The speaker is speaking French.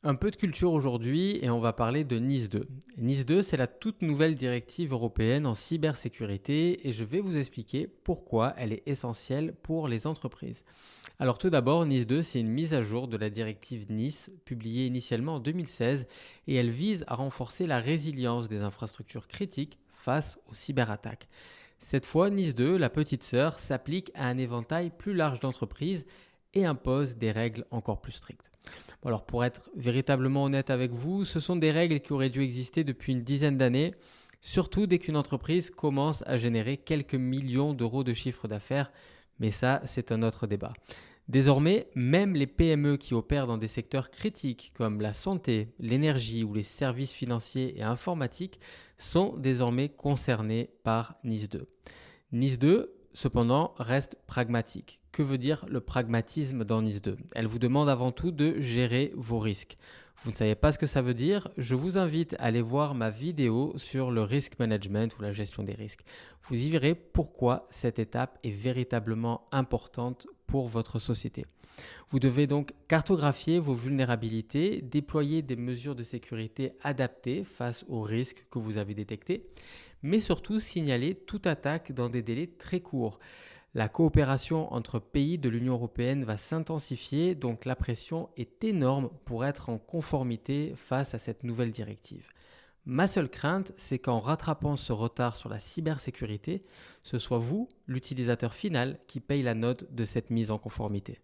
Un peu de culture aujourd'hui et on va parler de NIS 2. NIS 2, c'est la toute nouvelle directive européenne en cybersécurité et je vais vous expliquer pourquoi elle est essentielle pour les entreprises. Alors tout d'abord, NIS 2, c'est une mise à jour de la directive NIS publiée initialement en 2016 et elle vise à renforcer la résilience des infrastructures critiques face aux cyberattaques. Cette fois, NIS 2, la petite sœur, s'applique à un éventail plus large d'entreprises et impose des règles encore plus strictes. Bon, alors pour être véritablement honnête avec vous, ce sont des règles qui auraient dû exister depuis une dizaine d'années, surtout dès qu'une entreprise commence à générer quelques millions d'euros de chiffre d'affaires, mais ça c'est un autre débat. Désormais, même les PME qui opèrent dans des secteurs critiques comme la santé, l'énergie ou les services financiers et informatiques sont désormais concernés par NIS 2. NIS 2, cependant, reste pragmatique. Que veut dire le pragmatisme dans NIS 2 ? Elle vous demande avant tout de gérer vos risques. Vous ne savez pas ce que ça veut dire ? Je vous invite à aller voir ma vidéo sur le risk management ou la gestion des risques. Vous y verrez pourquoi cette étape est véritablement importante pour votre société. Vous devez donc cartographier vos vulnérabilités, déployer des mesures de sécurité adaptées face aux risques que vous avez détectés, mais surtout signaler toute attaque dans des délais très courts. La coopération entre pays de l'Union européenne va s'intensifier, donc la pression est énorme pour être en conformité face à cette nouvelle directive. Ma seule crainte, c'est qu'en rattrapant ce retard sur la cybersécurité, ce soit vous, l'utilisateur final, qui paye la note de cette mise en conformité.